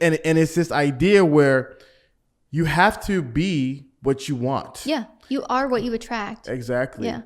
And it's this idea where you have to be what you want. Yeah. You are what you attract. Exactly. Yeah.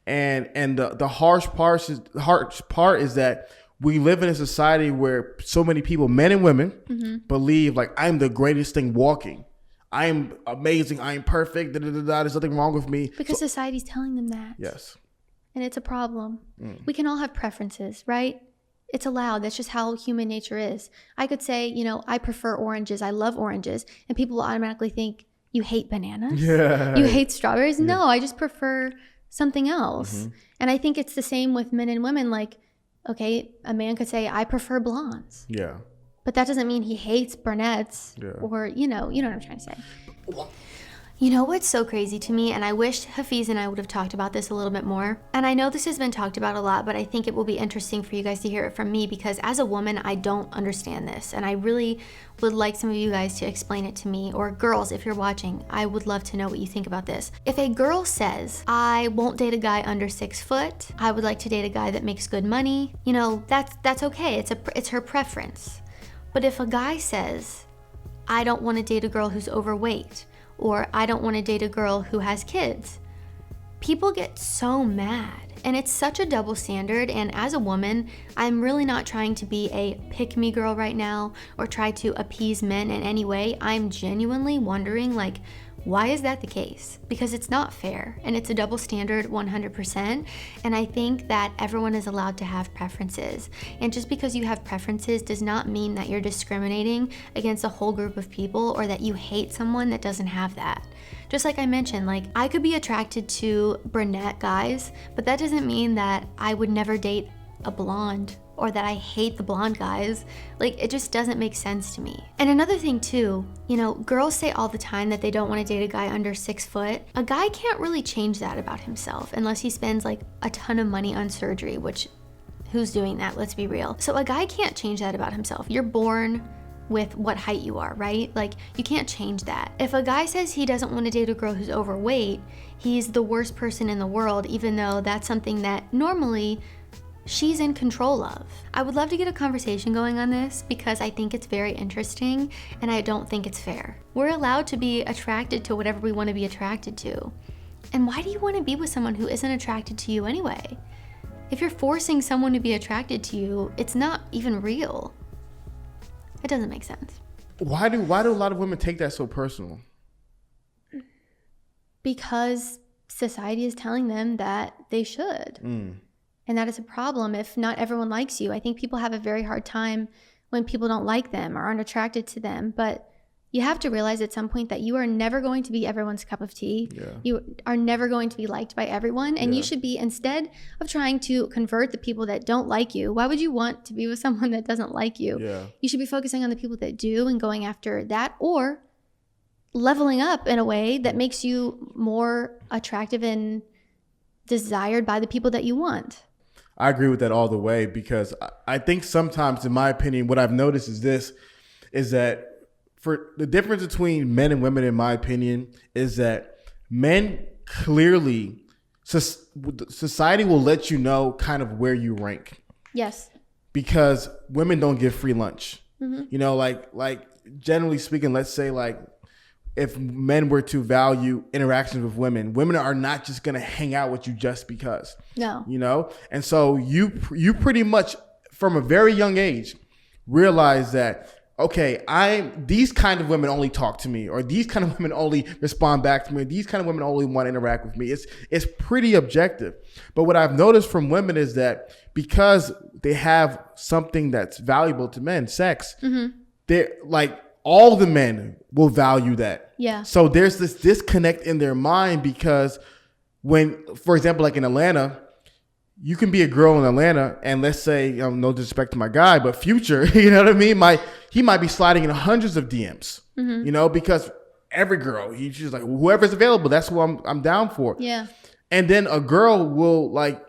And the harsh part is that we live in a society where so many people, men and women, believe like I'm the greatest thing walking. I am amazing. I am perfect. There's nothing wrong with me. Because society's telling them that. Yes. And it's a problem. We can all have preferences, right? It's allowed. That's just how human nature is. I could say, you know, I prefer oranges. I love oranges. And people will automatically think, you hate bananas? Yeah. You hate strawberries? No, I just prefer something else. And I think it's the same with men and women. Like, okay, a man could say, I prefer blondes. Yeah. But that doesn't mean he hates brunettes. Yeah. Or, you know what I'm trying to say. You know what's so crazy to me, and I wish Hafeez and I would have talked about this a little bit more, and I know this has been talked about a lot, but I think it will be interesting for you guys to hear it from me, because as a woman, I don't understand this, and I really would like some of you guys to explain it to me, or girls, if you're watching, I would love to know what you think about this. If a girl says, I won't date a guy under 6 foot, I would like to date a guy that makes good money, you know, that's okay, it's her preference. But if a guy says, I don't want to date a girl who's overweight, or I don't want to date a girl who has kids, people get so mad. And it's such a double standard. And as a woman, I'm really not trying to be a pick-me girl right now or try to appease men in any way. I'm genuinely wondering, like, why is that the case? Because it's not fair, and it's a double standard 100%. And I think that everyone is allowed to have preferences. And just because you have preferences does not mean that you're discriminating against a whole group of people, or that you hate someone that doesn't have that. Just like I mentioned, like, I could be attracted to brunette guys, but that doesn't mean that I would never date a blonde, or that I hate the blonde guys. Like, it just doesn't make sense to me. And another thing too, you know, girls say all the time that they don't want to date a guy under 6 foot. A guy can't really change that about himself unless he spends like a ton of money on surgery, which who's doing that? Let's be real. So a guy can't change that about himself. You're born with what height you are, right? Like, you can't change that. If a guy says he doesn't want to date a girl who's overweight, he's the worst person in the world, even though that's something that normally she's in control of. I would love to get a conversation going on this, because I think it's very interesting and I don't think it's fair. We're allowed to be attracted to whatever we want to be attracted to. And why do you want to be with someone who isn't attracted to you anyway? If you're forcing someone to be attracted to you, it's not even real. It doesn't make sense. Why do a lot of women take that so personal? Because society is telling them that they should. And that is a problem if not everyone likes you. I think people have a very hard time when people don't like them or aren't attracted to them. But you have to realize at some point that you are never going to be everyone's cup of tea. Yeah. You are never going to be liked by everyone. And you should be, instead of trying to convert the people that don't like you, why would you want to be with someone that doesn't like you? Yeah. You should be focusing on the people that do and going after that, or leveling up in a way that makes you more attractive and desired by the people that you want. I agree with that all the way, because I think sometimes, in my opinion, what I've noticed is that for the difference between men and women, in my opinion, is that men clearly, society will let you know kind of where you rank. Yes. Because women don't give free lunch. You know, like generally speaking, let's say like if men were to value interactions with women, women are not just going to hang out with you just because. No. You know? And so you pretty much from a very young age realize that, okay, these kind of women only talk to me, or these kind of women only respond back to me, or these kind of women only want to interact with me. It's pretty objective. But what I've noticed from women is that because they have something that's valuable to men, sex, they're like, all the men will value that. Yeah. So there's this disconnect in their mind, because when, for example, like in Atlanta, you can be a girl in Atlanta, and let's say, no disrespect to my guy, but Future, you know what I mean? He might be sliding in hundreds of DMs, you know, because every girl, he's just like, whoever's available, that's who I'm down for. Yeah. And then a girl will like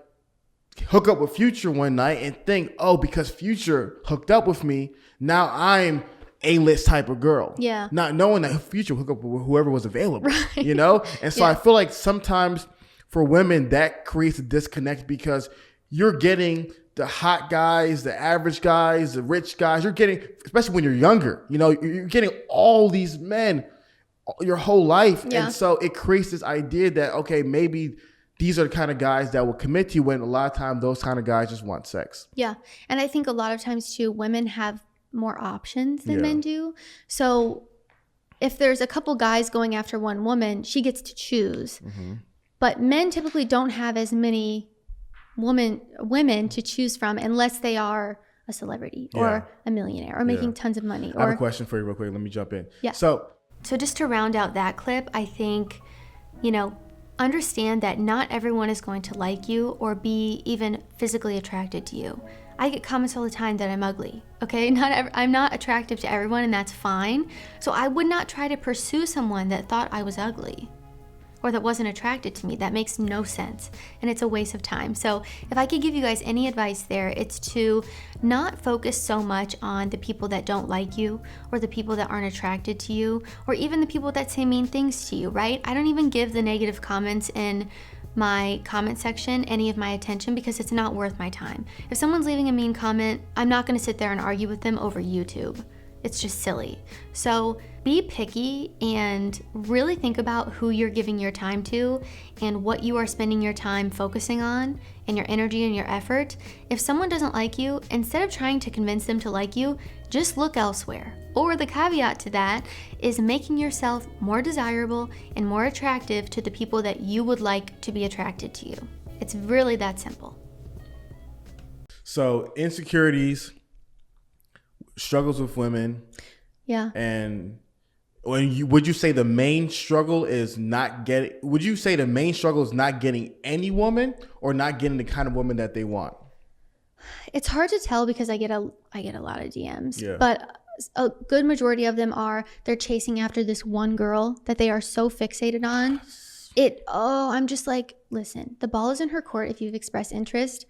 hook up with Future one night and think, oh, because Future hooked up with me, now I'm A-list type of girl. Yeah. Not knowing that Future hook up with whoever was available, right. You know? And so I feel like sometimes for women that creates a disconnect, because you're getting the hot guys, the average guys, the rich guys. You're getting, especially when you're younger, you know, you're getting all these men your whole life. Yeah. And so it creates this idea that, okay, maybe these are the kind of guys that will commit to you, when a lot of times those kind of guys just want sex. Yeah. And I think a lot of times too, women have more options than Yeah. men do. So if there's a couple guys going after one woman, she gets to choose. But men typically don't have as many women to choose from unless they are a celebrity or a millionaire or making tons of money. I have a question for you real quick. Let me jump in. Yeah. So just to round out that clip, I think, you know, understand that not everyone is going to like you or be even physically attracted to you. I get comments all the time that I'm ugly. Okay, I'm not attractive to everyone, and that's fine. So I would not try to pursue someone that thought I was ugly or that wasn't attracted to me. That makes no sense, and it's a waste of time. So if I could give you guys any advice there, it's to not focus so much on the people that don't like you or the people that aren't attracted to you or even the people that say mean things to you, right? I don't even give the negative comments in my comment section any of my attention because it's not worth my time. If someone's leaving a mean comment, I'm not going to sit there and argue with them over YouTube. It's just silly. So be picky and really think about who you're giving your time to and what you are spending your time focusing on and your energy and your effort. If someone doesn't like you, instead of trying to convince them to like you, just look elsewhere. Or the caveat to that is making yourself more desirable and more attractive to the people that you would like to be attracted to you. It's really that simple. So insecurities, struggles with women. Yeah. And would you say the main struggle is not getting any woman or not getting the kind of woman that they want? It's hard to tell because I get a lot of DMs. Yeah. But a good majority of them they're chasing after this one girl that they are so fixated on. I'm just like, listen, the ball is in her court. If you've expressed interest,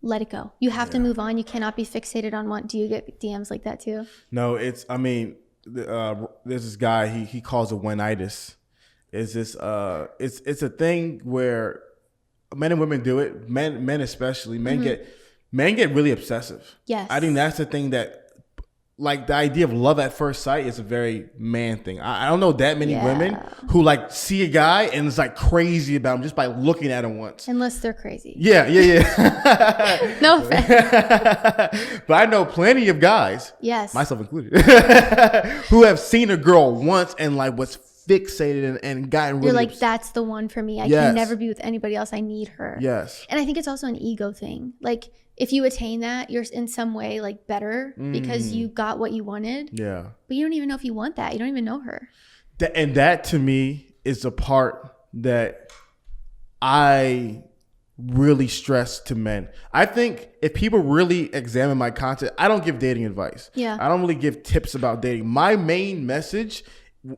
let it go. You have to move on. You cannot be fixated on one. Do you get DMs like that too? No, there's this guy, he calls it one-itis. It's this, it's a thing where men and women do it. Men especially. Men get really obsessive. Yes. I think that's the thing that, like, the idea of love at first sight is a very man thing. I don't know that many women who like see a guy and is like crazy about him just by looking at him once. Unless they're crazy. Yeah. No offense. But I know plenty of guys, yes, myself included, who have seen a girl once and like was fixated and gotten really. You're like, that's the one for me. I can never be with anybody else. I need her. Yes. And I think it's also an ego thing. Like, if you attain that, you're in some way like better because you got what you wanted. Yeah. But you don't even know if you want that. You don't even know her. And that to me is the part that I really stress to men. I think if people really examine my content, I don't give dating advice. Yeah. I don't really give tips about dating. My main message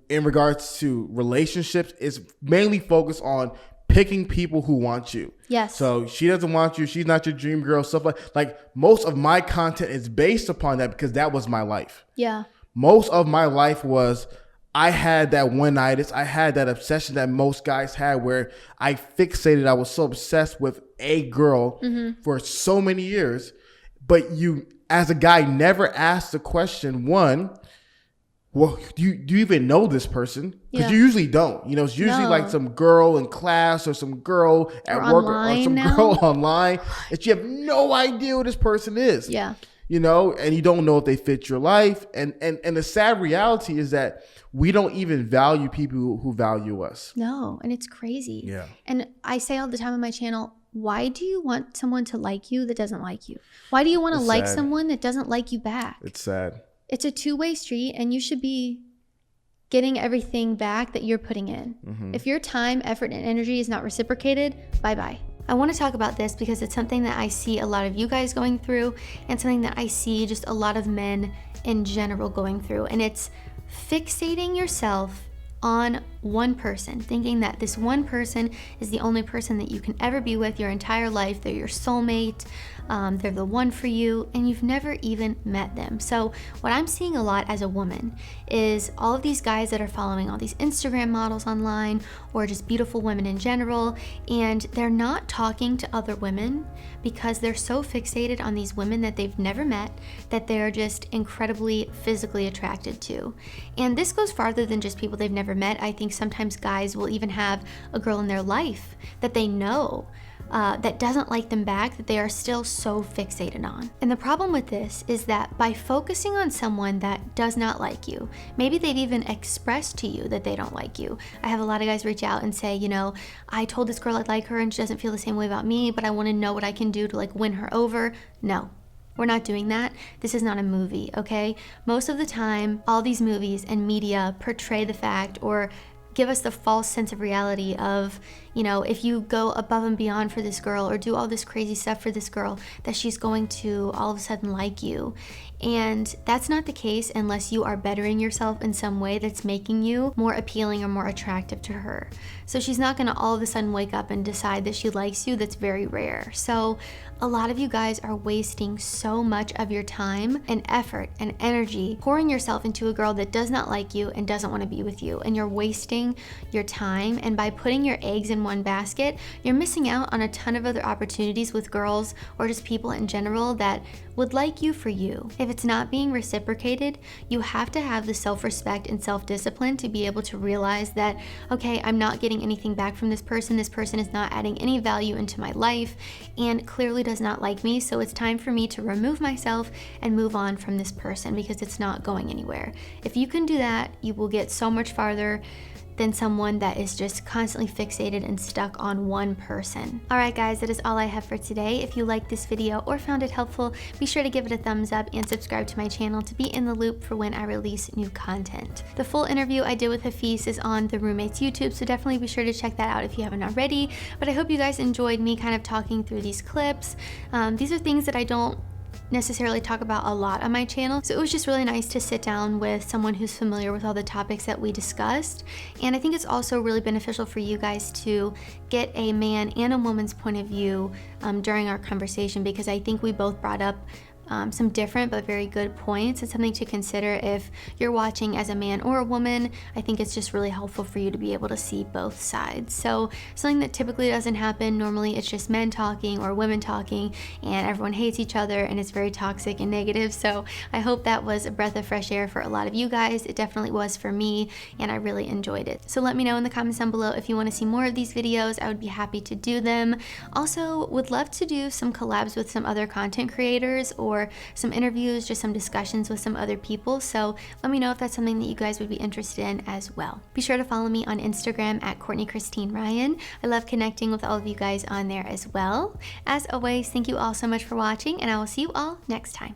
in regards to relationships is mainly focused on picking people who want you. Yes. So she doesn't want you. She's not your dream girl. Stuff like most of my content is based upon that because that was my life. Yeah. Most of my life was, I had that one-itis. I had that obsession that most guys had where I was so obsessed with a girl for so many years. But you, as a guy, never asked the question, one, well, do you even know this person? Because you usually don't. You know, it's usually like some girl in class or some girl at work or some girl online that you have no idea who this person is. Yeah. You know, and you don't know if they fit your life. And the sad reality is that we don't even value people who value us. No, and it's crazy. Yeah. And I say all the time on my channel, why do you want someone to like you that doesn't like you? Why do you want to like someone that doesn't like you back? It's sad. It's a two-way street, and you should be getting everything back that you're putting in. If your time, effort, and energy is not reciprocated, bye-bye. I want to talk about this because it's something that I see a lot of you guys going through and something that I see just a lot of men in general going through. And it's fixating yourself on one person, thinking that this one person is the only person that you can ever be with your entire life. They're your soulmate, they're the one for you, and you've never even met them. So what I'm seeing a lot as a woman is all of these guys that are following all these Instagram models online, or just beautiful women in general, and they're not talking to other women because they're so fixated on these women that they've never met, that they're just incredibly physically attracted to. And this goes farther than just people they've never met. I think sometimes guys will even have a girl in their life that they know that doesn't like them back, that they are still so fixated on. And the problem with this is that by focusing on someone that does not like you, maybe they've even expressed to you that they don't like you. I have a lot of guys reach out and say, you know, I told this girl I'd like her and she doesn't feel the same way about me, but I want to know what I can do to like win her over. No. We're not doing that. This is not a movie, okay? Most of the time, all these movies and media portray the fact or give us the false sense of reality of, you know, if you go above and beyond for this girl or do all this crazy stuff for this girl, that she's going to all of a sudden like you. And that's not the case unless you are bettering yourself in some way that's making you more appealing or more attractive to her. So she's not gonna all of a sudden wake up and decide that she likes you. That's very rare. So a lot of you guys are wasting so much of your time and effort and energy pouring yourself into a girl that does not like you and doesn't want to be with you, and you're wasting your time. And by putting your eggs in one basket, you're missing out on a ton of other opportunities with girls or just people in general that would like you for you. If it's not being reciprocated, you have to have the self-respect and self-discipline to be able to realize that, okay, I'm not getting anything back from this person is not adding any value into my life and clearly does not like me, so it's time for me to remove myself and move on from this person because it's not going anywhere. If you can do that, you will get so much farther than someone that is just constantly fixated and stuck on one person. All right, guys, that is all I have for today. If you liked this video or found it helpful, be sure to give it a thumbs up and subscribe to my channel to be in the loop for when I release new content. The full interview I did with Hafeez is on the Roommates YouTube, so definitely be sure to check that out if you haven't already. But I hope you guys enjoyed me kind of talking through these clips. These are things that I don't necessarily talk about a lot on my channel, so it was just really nice to sit down with someone who's familiar with all the topics that we discussed. And I think it's also really beneficial for you guys to get a man and a woman's point of view during our conversation, because I think we both brought up some different but very good points. It's something to consider if you're watching as a man or a woman. I think it's just really helpful for you to be able to see both sides. So something that typically doesn't happen. Normally it's just men talking or women talking and everyone hates each other and it's very toxic and negative. So I hope that was a breath of fresh air for a lot of you guys. It definitely was for me and I really enjoyed it. So let me know in the comments down below if you want to see more of these videos. I would be happy to do them. Also would love to do some collabs with some other content creators or some interviews, just some discussions with some other people. So let me know if that's something that you guys would be interested in as well. Be sure to follow me on Instagram at Courtney Christine Ryan. I love connecting with all of you guys on there as well. As always, thank you all so much for watching, and I will see you all next time.